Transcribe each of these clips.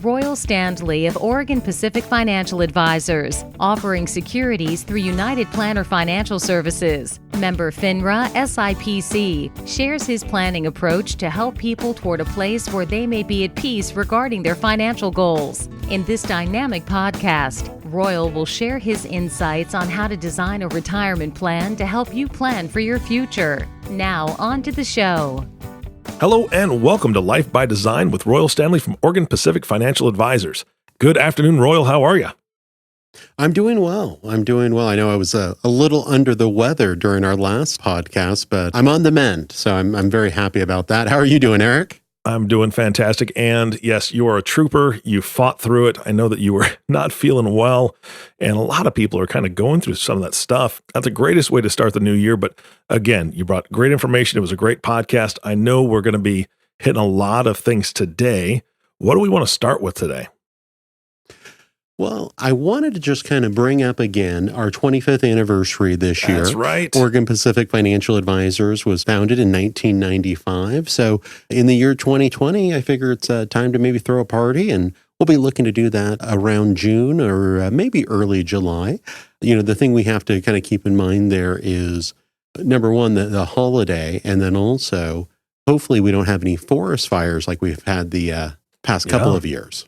Royal Standley of Oregon Pacific Financial Advisors, offering securities through United Planner Financial Services. Member FINRA SIPC, shares his planning approach to help people toward a place where they may be at peace regarding their financial goals. In this dynamic podcast, Royal will share his insights on how to design a retirement plan to help you plan for your future. Now, on to the show. Hello and welcome to Life by Design with Royal Standley from Oregon Pacific Financial Advisors. Good afternoon, Royal. How are you? I'm doing well. I know I was a little under the weather during our last podcast, but I'm on the mend, so I'm very happy about that. How are you doing, Eric? I'm doing fantastic. And yes, you are a trooper. You fought through it. I know that you were not feeling well, and a lot of people are kind of going through some of that stuff. That's the greatest way to start the new year. But again, you brought great information. It was a great podcast. I know we're going to be hitting a lot of things today. What do we want to start with today? Well, I wanted to just kind of bring up again our 25th anniversary this year. That's right. Oregon Pacific Financial Advisors was founded in 1995. So in the year 2020, I figure it's time to maybe throw a party, and we'll be looking to do that around June or maybe early July. You know, the thing we have to kind of keep in mind there is, number one, the holiday, and then also, hopefully we don't have any forest fires like we've had the past couple of years.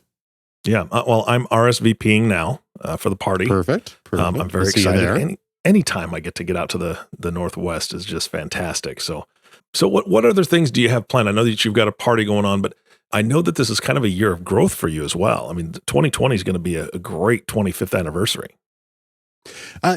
Yeah. Well, I'm RSVPing now for the party. Perfect. I'm very excited. Anytime I get out to the Northwest is just fantastic. So what other things do you have planned? I know that you've got a party going on, but I know that this is kind of a year of growth for you as well. I mean, 2020 is going to be a great 25th anniversary.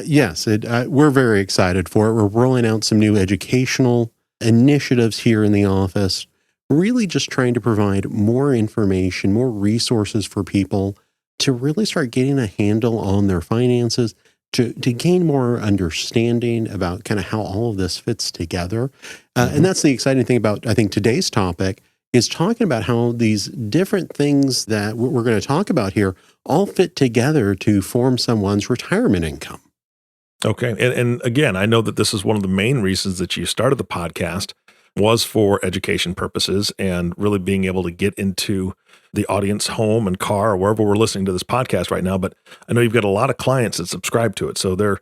Yes, we're very excited for it. We're rolling out some new educational initiatives here in the office. Really just trying to provide more information, more resources for people to really start getting a handle on their finances, to gain more understanding about kind of how all of this fits together. And that's the exciting thing about, I think, today's topic is talking about how these different things that we're going to talk about here all fit together to form someone's retirement income. Okay. And again, I know that this is one of the main reasons that you started the podcast was for education purposes and really being able to get into the audience home and car or wherever we're listening to this podcast right now. But I know you've got a lot of clients that subscribe to it. So they're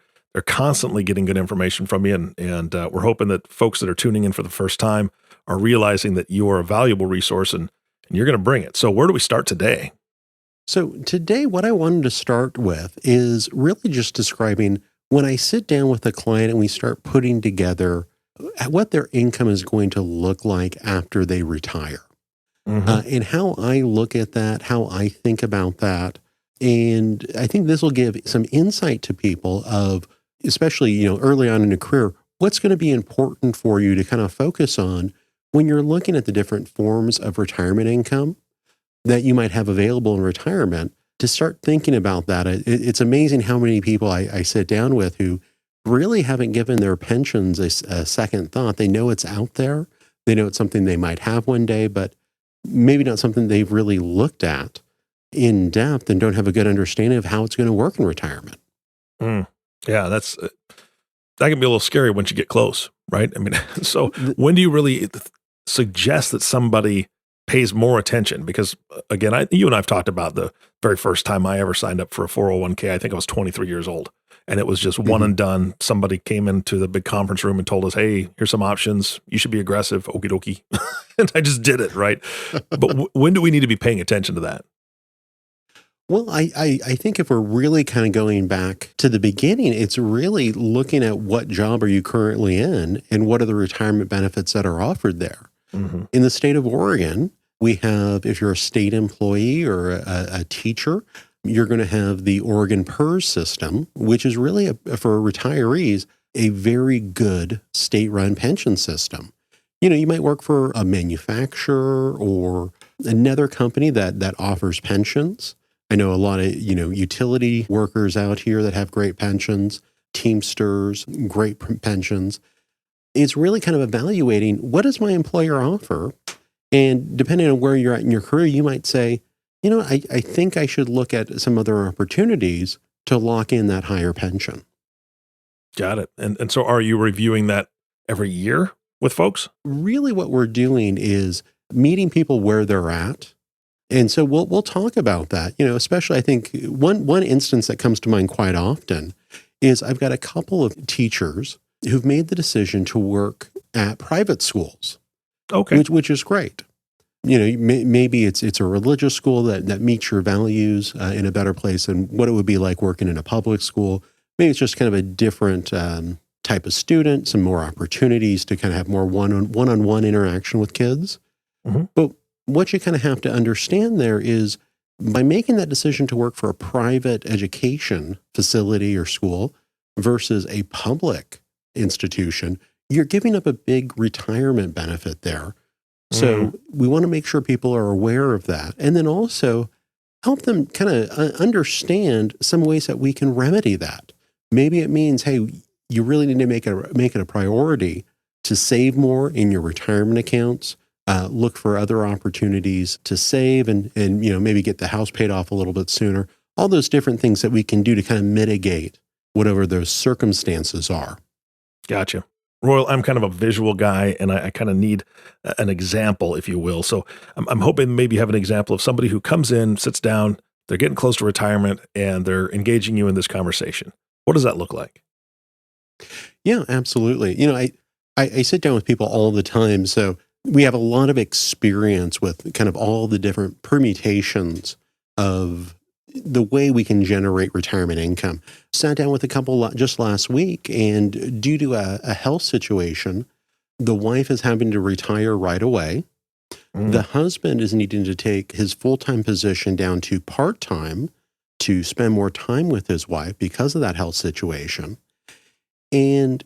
constantly getting good information from you. And we're hoping that folks that are tuning in for the first time are realizing that you are a valuable resource and you're going to bring it. So where do we start today? So today, what I wanted to start with is really just describing when I sit down with a client and we start putting together what their income is going to look like after they retire, and how I look at that, how I think about that. And I think this will give some insight to people of, especially, early on in a career, what's going to be important for you to kind of focus on when you're looking at the different forms of retirement income that you might have available in retirement, to start thinking about that. It's amazing how many people I sit down with who really haven't given their pensions a second thought. They know it's out there. They know it's something they might have one day, but maybe not something they've really looked at in depth and don't have a good understanding of how it's going to work in retirement. Yeah, that can be a little scary once you get close, right? I mean, so when do you really suggest that somebody pays more attention? Because again, you and I have talked about the very first time I ever signed up for a 401k. I think I was 23 years old. And it was just one and done. Somebody came into the big conference room and told us, hey, here's some options. You should be aggressive. Okie dokie. And I just did it, right? But when do we need to be paying attention to that? Well, I think if we're really kind of going back to the beginning, it's really looking at what job are you currently in and what are the retirement benefits that are offered there. In the state of Oregon, we have, if you're a state employee or a teacher, you're going to have the Oregon PERS system, which is really, for retirees, a very good state-run pension system. You might work for a manufacturer or another company that offers pensions. I know a lot of, utility workers out here that have great pensions, Teamsters, great pensions. It's really kind of evaluating, what does my employer offer? And depending on where you're at in your career, you might say, I think I should look at some other opportunities to lock in that higher pension. Got it. And so are you reviewing that every year with folks? Really what we're doing is meeting people where they're at And so we'll talk about that, especially I think one instance that comes to mind quite often is I've got a couple of teachers who've made the decision to work at private schools. Okay. Which is great. Maybe it's a religious school that meets your values in a better place than what it would be like working in a public school. Maybe it's just kind of a different type of student, some more opportunities to kind of have more one-on-one interaction with kids. Mm-hmm. But what you kind of have to understand there is by making that decision to work for a private education facility or school versus a public institution, you're giving up a big retirement benefit there. So we want to make sure people are aware of that. And then also help them kind of understand some ways that we can remedy that. Maybe it means, hey, you really need to make it a priority to save more in your retirement accounts, look for other opportunities to save and maybe get the house paid off a little bit sooner. All those different things that we can do to kind of mitigate whatever those circumstances are. Gotcha. Royal, I'm kind of a visual guy, and I kind of need an example, if you will. So I'm hoping maybe you have an example of somebody who comes in, sits down, they're getting close to retirement, and they're engaging you in this conversation. What does that look like? Yeah, absolutely. I sit down with people all the time, so we have a lot of experience with kind of all the different permutations of the way we can generate retirement income. Sat down with a couple just last week, and due to a health situation, the wife is having to retire right away. The husband is needing to take his full-time position down to part-time to spend more time with his wife because of that health situation. And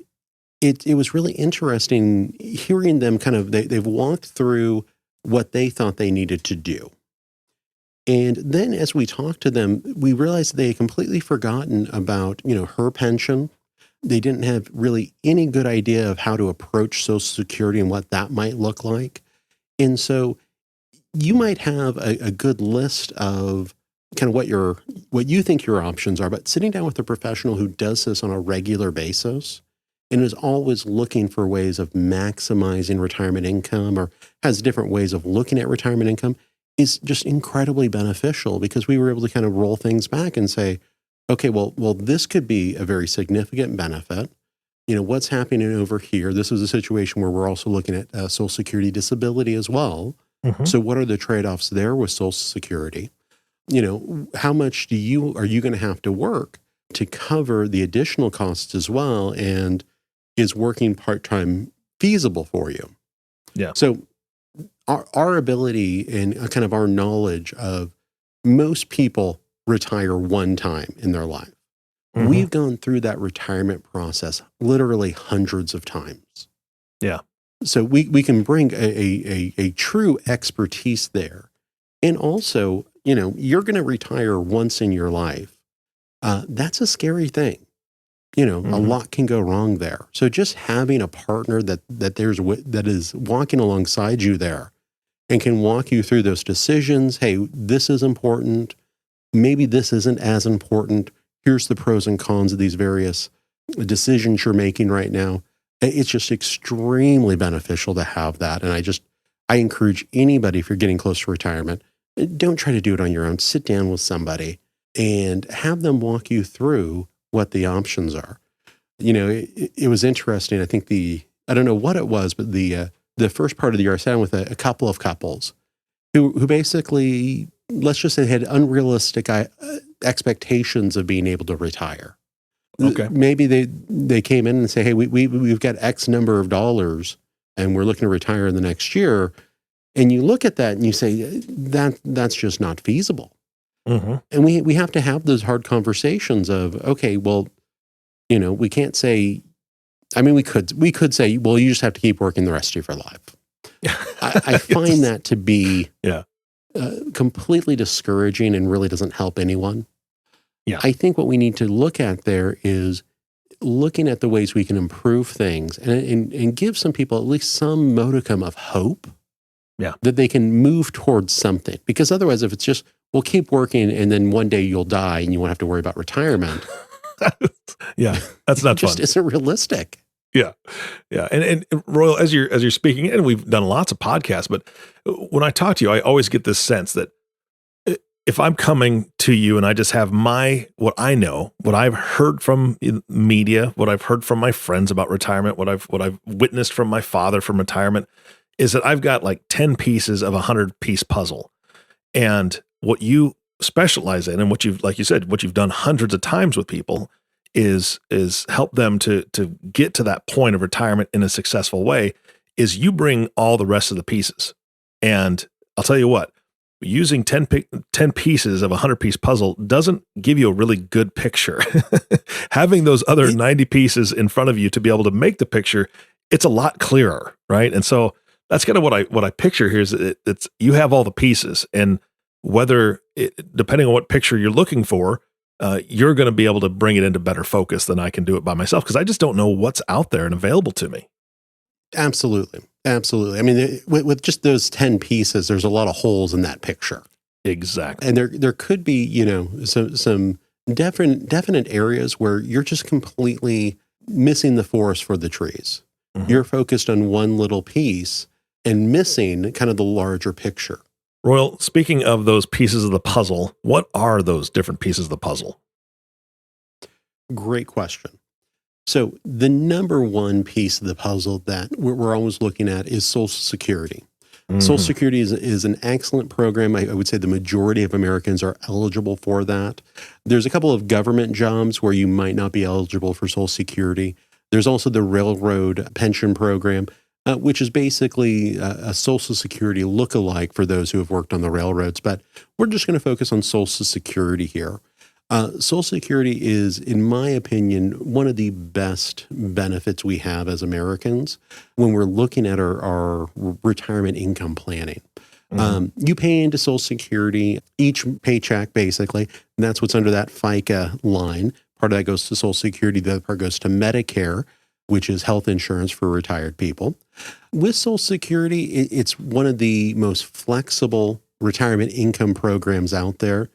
it was really interesting hearing them they've walked through what they thought they needed to do. And then as we talked to them, we realized they had completely forgotten about, her pension. They didn't have really any good idea of how to approach Social Security and what that might look like. And so you might have a good list of kind of what you think your options are, but sitting down with a professional who does this on a regular basis and is always looking for ways of maximizing retirement income or has different ways of looking at retirement income is just incredibly beneficial because we were able to kind of roll things back and say, okay, well, this could be a very significant benefit. What's happening over here? This is a situation where we're also looking at Social Security disability as well. Mm-hmm. So what are the trade-offs there with Social Security? How much are you going to have to work to cover the additional costs as well? And is working part-time feasible for you? Yeah. So our ability and kind of our knowledge of most people retire one time in their life. Mm-hmm. We've gone through that retirement process literally hundreds of times. Yeah. So we can bring a true expertise there. And also, you're going to retire once in your life. That's a scary thing. A lot can go wrong there. So just having a partner that is walking alongside you there and can walk you through those decisions. Hey, this is important. Maybe this isn't as important. Here's the pros and cons of these various decisions you're making right now. It's just extremely beneficial to have that. And I encourage anybody, if you're getting close to retirement, don't try to do it on your own. Sit down with somebody and have them walk you through what the options are. It was interesting. I think I don't know what it was, but the first part of the year I sat down with a couple of couples who basically, let's just say, had unrealistic expectations of being able to retire. Okay. Maybe they came in and say, hey, we've got X number of dollars and we're looking to retire in the next year. And you look at that and you say, that's just not feasible. Mm-hmm. And we have to have those hard conversations of, okay, well, we can't say, we could say, well, you just have to keep working the rest of your life. I find that to be completely discouraging and really doesn't help anyone. Yeah. I think what we need to look at there is looking at the ways we can improve things and give some people at least some modicum of hope that they can move towards something. Because otherwise, if it's just, well, keep working and then one day you'll die and you won't have to worry about retirement. Yeah, that's not it just fun. isn't realistic. Yeah. Yeah. And Royal, as you're speaking, and we've done lots of podcasts, but when I talk to you, I always get this sense that if I'm coming to you and I just have what I know, what I've heard from media, what I've heard from my friends about retirement, what I've witnessed from my father from retirement, is that I've got like 10 pieces of a 100-piece puzzle. And what you specialize in, and what you've, like you said, what you've done hundreds of times with people is help them to get to that point of retirement in a successful way, is you bring all the rest of the pieces. And I'll tell you what, using 10 pieces of a 100-piece puzzle doesn't give you a really good picture. Having those other 90 pieces in front of you to be able to make the picture, it's a lot clearer, right? And so that's kind of what I picture here is it's you have all the pieces, and depending on what picture you're looking for, you're going to be able to bring it into better focus than I can do it by myself, because I just don't know what's out there and available to me. Absolutely. I mean, with just those 10 pieces, there's a lot of holes in that picture. Exactly. And there could be, some definite areas where you're just completely missing the forest for the trees. Mm-hmm. You're focused on one little piece and missing kind of the larger picture. Royal, speaking of those pieces of the puzzle, what are those different pieces of the puzzle? Great question. So the number one piece of the puzzle that we're always looking at is Social Security. Mm-hmm. Social Security is an excellent program. I would say the majority of Americans are eligible for that. There's a couple of government jobs where you might not be eligible for Social Security. There's also the railroad pension program, which is basically a Social Security lookalike for those who have worked on the railroads. But we're just going to focus on Social Security here. Social Security is, in my opinion, one of the best benefits we have as Americans when we're looking at our retirement income planning. Mm-hmm. You pay into Social Security each paycheck, basically, and that's what's under that FICA line. Part of that goes to Social Security, the other part goes to Medicare, which is health insurance for retired people. With Social Security, it's one of the most flexible retirement income programs out there.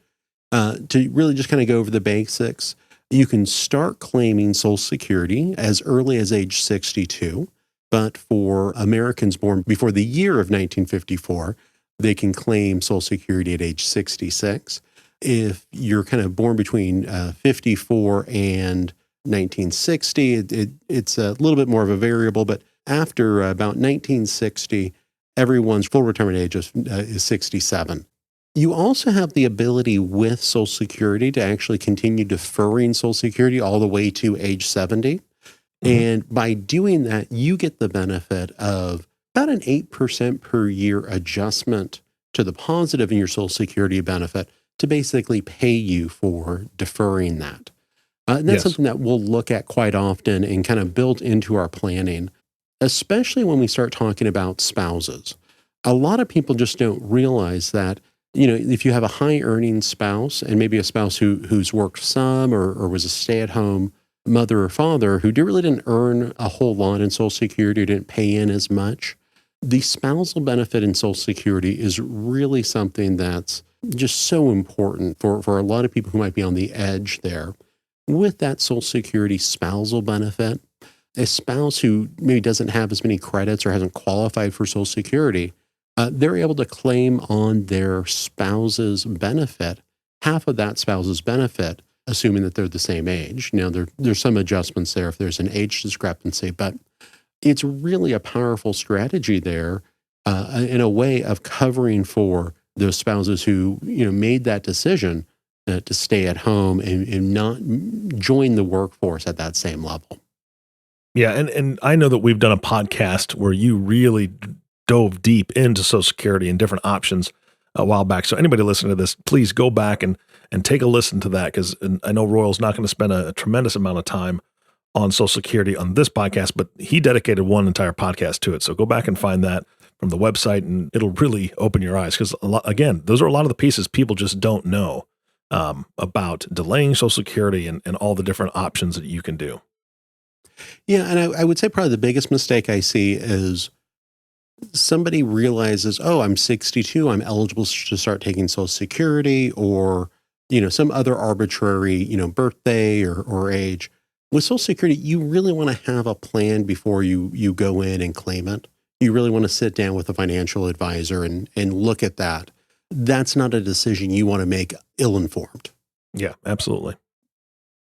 To really just kind of go over the basics, you can start claiming Social Security as early as age 62, but for Americans born before the year of 1954, they can claim Social Security at age 66. If you're kind of born between 54 and 1960, it's a little bit more of a variable, but after about 1960, everyone's full retirement age is 67. You also have the ability with Social Security to actually continue deferring Social Security all the way to age 70. Mm-hmm. And by doing that, you get the benefit of about an 8% per year adjustment to the positive in your Social Security benefit to basically pay you for deferring that. And that's something that we'll look at quite often and kind of build into our planning, especially when we start talking about spouses. A lot of people just don't realize that, if you have a high earning spouse and maybe a spouse who's worked some or was a stay-at-home mother or father who really didn't earn a whole lot in Social Security or didn't pay in as much, the spousal benefit in Social Security is really something that's just so important for a lot of people who might be on the edge there. With that Social Security spousal benefit, a spouse who maybe doesn't have as many credits or hasn't qualified for Social Security, they're able to claim on their spouse's benefit, half of that spouse's benefit, assuming that they're the same age. Now, there's some adjustments there if there's an age discrepancy, but it's really a powerful strategy there in a way of covering for those spouses who made that decision to stay at home and not join the workforce at that same level. Yeah, and I know that we've done a podcast where you really dove deep into Social Security and different options a while back. So anybody listening to this, please go back and take a listen to that, because I know Royal's not going to spend a tremendous amount of time on Social Security on this podcast, but he dedicated one entire podcast to it. So go back and find that from the website, and it'll really open your eyes, because again, those are a lot of the pieces people just don't know about delaying Social Security and all the different options that you can do. Yeah, and I would say probably the biggest mistake I see is somebody realizes, oh, I'm 62, I'm eligible to start taking Social Security, or, some other arbitrary, birthday or age. With Social Security, you really want to have a plan before you go in and claim it. You really want to sit down with a financial advisor and look at that. that's not a decision you want to make ill-informed. Yeah, absolutely.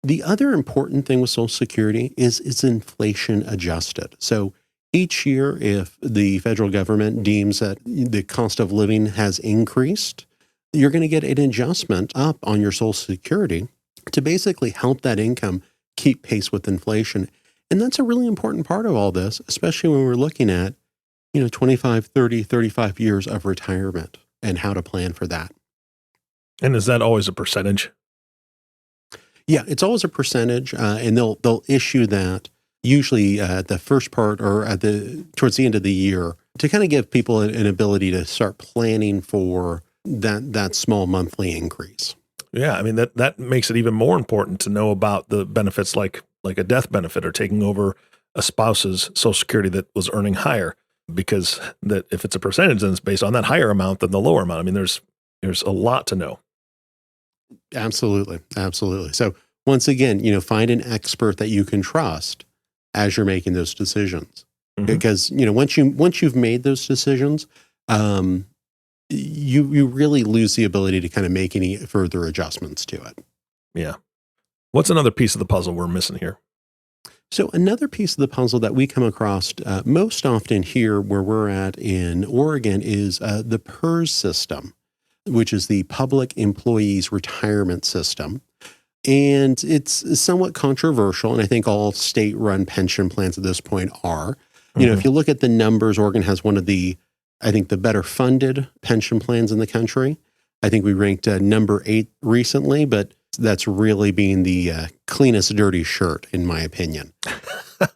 The other important thing with Social Security is it's inflation adjusted. So each year, if the federal government deems that the cost of living has increased, you're going to get an adjustment up on your Social Security to basically help that income keep pace with inflation. And that's a really important part of all this, especially when we're looking at, 25, 30, 35 years of retirement and how to plan for that. And is that always a percentage? Yeah, it's always a percentage, and they'll issue that usually at the first part or towards the end of the year to kind of give people an ability to start planning for that small monthly increase. Yeah, I mean that makes it even more important to know about the benefits like a death benefit or taking over a spouse's Social Security that was earning higher, because that if it's a percentage, then it's based on that higher amount than the lower amount. I mean, there's a lot to know. Absolutely. So once again, find an expert that you can trust as you're making those decisions. Mm-hmm. Because, once you've made those decisions, you really lose the ability to kind of make any further adjustments to it. Yeah. What's another piece of the puzzle we're missing here? So another piece of the puzzle that we come across most often here where we're at in Oregon is the PERS system, which is the Public Employees Retirement System. And it's somewhat controversial, and I think all state-run pension plans at this point are. If you look at the numbers, Oregon has one of the better funded pension plans in the country. I think we ranked number 8 recently, but that's really being the cleanest dirty shirt, in my opinion.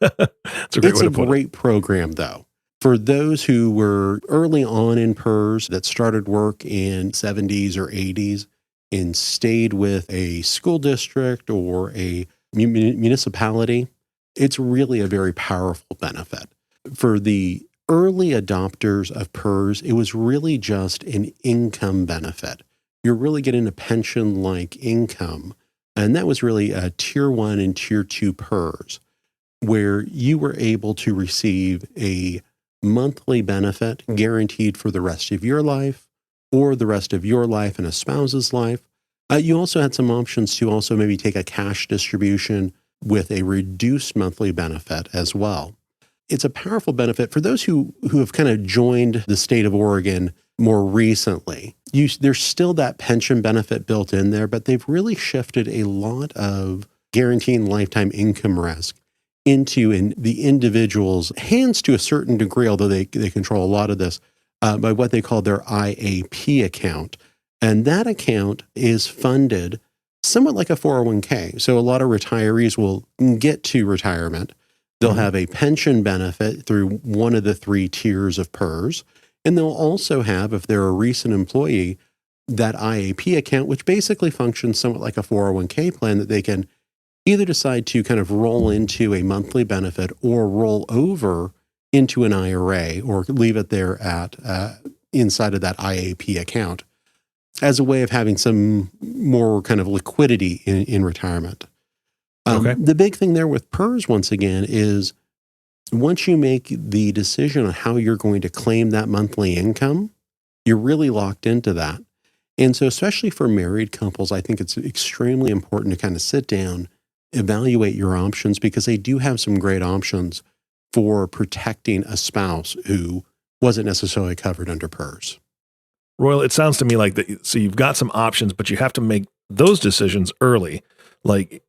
It's a great program, though. For those who were early on in PERS that started work in 70s or 80s and stayed with a school district or a municipality, it's really a very powerful benefit. For the early adopters of PERS, it was really just an income benefit. You're really getting a pension-like income. And that was really a Tier 1 and Tier 2 PERS, where you were able to receive a monthly benefit guaranteed for the rest of your life or the rest of your life and a spouse's life. You also had some options to also maybe take a cash distribution with a reduced monthly benefit as well. It's a powerful benefit for those who have kind of joined the state of Oregon more recently. There's still that pension benefit built in there, but they've really shifted a lot of guaranteeing lifetime income risk into the individual's hands to a certain degree, although they control a lot of this, by what they call their IAP account. And that account is funded somewhat like a 401k. So a lot of retirees will get to retirement. They'll have a pension benefit through one of the 3 tiers of PERS. And they'll also have, if they're a recent employee, that IAP account, which basically functions somewhat like a 401k plan that they can either decide to kind of roll into a monthly benefit or roll over into an IRA or leave it there at inside of that IAP account as a way of having some more kind of liquidity in retirement. Okay. The big thing there with PERS, once again, is once you make the decision on how you're going to claim that monthly income, you're really locked into that. And so especially for married couples, I think it's extremely important to kind of sit down, evaluate your options, because they do have some great options for protecting a spouse who wasn't necessarily covered under PERS. Royal, it sounds to me like that. So you've got some options, but you have to make those decisions early. Like,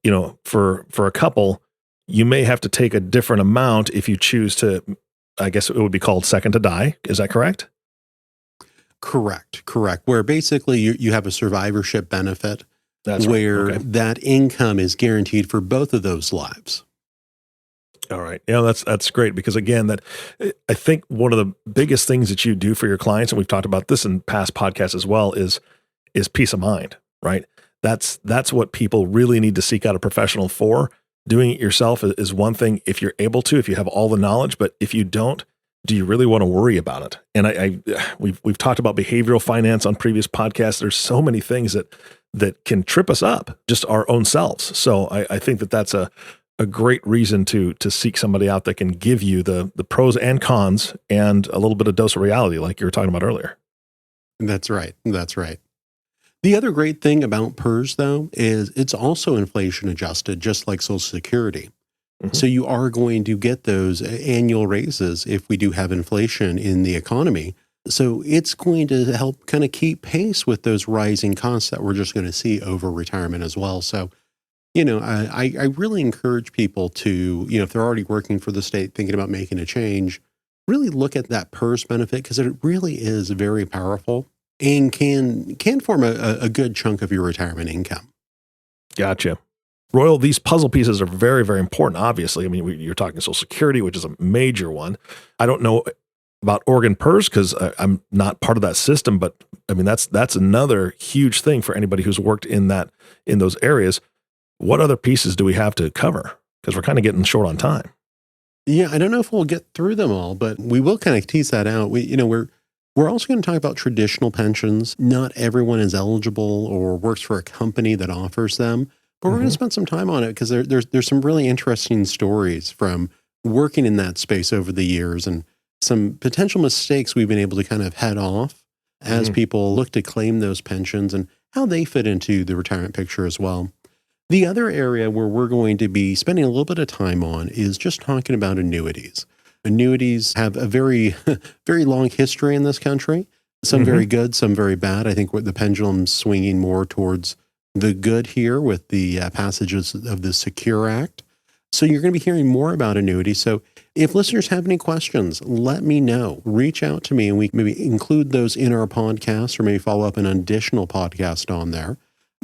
for a couple, you may have to take a different amount if you choose to, I guess it would be called second to die. Is that correct? Correct. Where basically you have a survivorship benefit. That's where right. Okay. that income is guaranteed for both of those lives. All right. That's great, because again, that I think one of the biggest things that you do for your clients, and we've talked about this in past podcasts as well, is peace of mind, right? That's what people really need to seek out a professional for. Doing it yourself is one thing if you're able to, if you have all the knowledge, but if you don't, do you really want to worry about it? And we've talked about behavioral finance on previous podcasts. There's so many things that can trip us up, just our own selves. So I think that's a great reason to seek somebody out that can give you the pros and cons and a little bit of dose of reality, like you were talking about earlier. That's right. That's right. The other great thing about PERS, though, is it's also inflation adjusted, just like Social Security. Mhm. So you are going to get those annual raises if we do have inflation in the economy. So it's going to help kind of keep pace with those rising costs that we're just going to see over retirement as well. So, I really encourage people to, if they're already working for the state, thinking about making a change, really look at that PERS benefit because it really is very powerful and can form a good chunk of your retirement income. Gotcha. Royal, these puzzle pieces are very, very important, obviously. I mean, you're talking Social Security, which is a major one. I don't know about Oregon PERS because I'm not part of that system, but I mean, that's another huge thing for anybody who's worked in those areas. What other pieces do we have to cover? Because we're kind of getting short on time. Yeah, I don't know if we'll get through them all, but we will kind of tease that out. We're also going to talk about traditional pensions. Not everyone is eligible or works for a company that offers them, but we're going to spend some time on it because there's some really interesting stories from working in that space over the years and some potential mistakes we've been able to kind of head off as people look to claim those pensions and how they fit into the retirement picture as well. The other area where we're going to be spending a little bit of time on is just talking about annuities. Annuities have a very, very long history in this country. Some very good, some very bad. I think the pendulum's swinging more towards the good here with the passages of the Secure Act. So you're going to be hearing more about annuities. So if listeners have any questions, let me know. Reach out to me and we can maybe include those in our podcast or maybe follow up an additional podcast on there.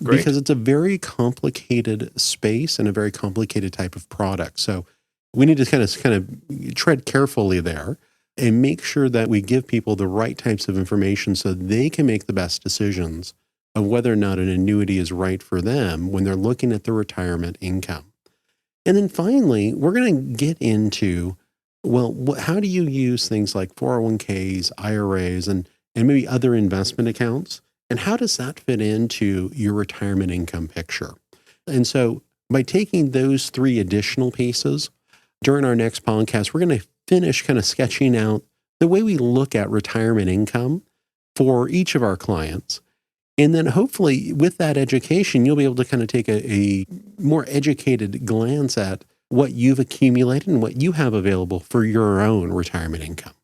Great. Because it's a very complicated space and a very complicated type of product. So we need to kind of tread carefully there and make sure that we give people the right types of information so they can make the best decisions of whether or not an annuity is right for them when they're looking at their retirement income. And then finally, we're going to get into, how do you use things like 401ks, IRAs, and maybe other investment accounts? And how does that fit into your retirement income picture? And so by taking those three additional pieces, during our next podcast, we're going to finish kind of sketching out the way we look at retirement income for each of our clients. And then hopefully with that education, you'll be able to kind of take a more educated glance at what you've accumulated and what you have available for your own retirement income.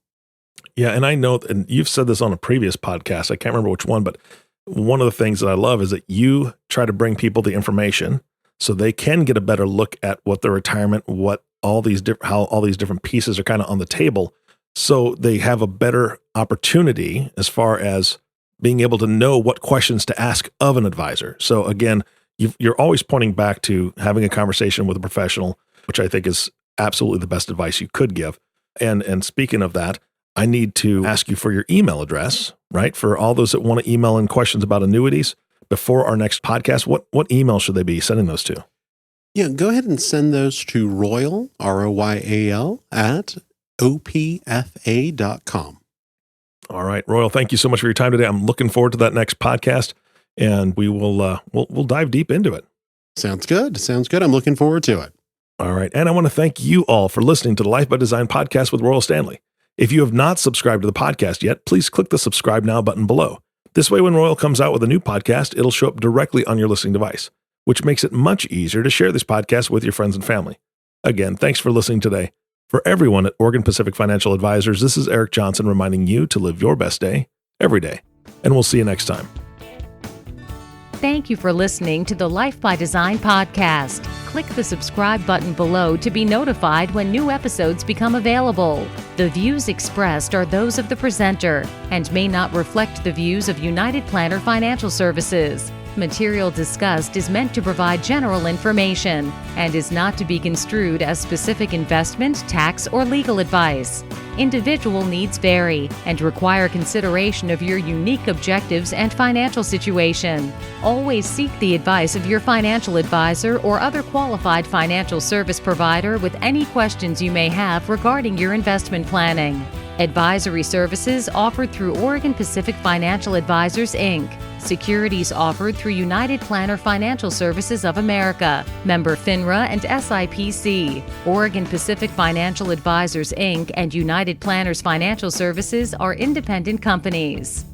Yeah, and I know, and you've said this on a previous podcast, I can't remember which one, but one of the things that I love is that you try to bring people the information so they can get a better look at what their retirement, how all these different pieces are kind of on the table, so they have a better opportunity as far as being able to know what questions to ask of an advisor. So again, you're always pointing back to having a conversation with a professional, which I think is absolutely the best advice you could give. And speaking of that, I need to ask you for your email address, right? For all those that want to email in questions about annuities before our next podcast, what email should they be sending those to? Yeah, go ahead and send those to Royal, ROYAL, at opfa.com. All right, Royal, thank you so much for your time today. I'm looking forward to that next podcast, and we will we'll dive deep into it. Sounds good. I'm looking forward to it. All right, and I want to thank you all for listening to the Life by Design podcast with Royal Standley. If you have not subscribed to the podcast yet, please click the subscribe now button below. This way, when Royal comes out with a new podcast, it'll show up directly on your listening device, which makes it much easier to share this podcast with your friends and family. Again, thanks for listening today. For everyone at Oregon Pacific Financial Advisors, this is Eric Johnson reminding you to live your best day every day. And we'll see you next time. Thank you for listening to the Life by Design podcast. Click the subscribe button below to be notified when new episodes become available. The views expressed are those of the presenter and may not reflect the views of United Planner Financial Services. Material discussed is meant to provide general information and is not to be construed as specific investment, tax, or legal advice. Individual needs vary and require consideration of your unique objectives and financial situation. Always seek the advice of your financial advisor or other qualified financial service provider with any questions you may have regarding your investment planning. Advisory services offered through Oregon Pacific Financial Advisors, Inc. Securities offered through United Planner Financial Services of America, member FINRA and SIPC. Oregon Pacific Financial Advisors, Inc. and United Planners Financial Services are independent companies.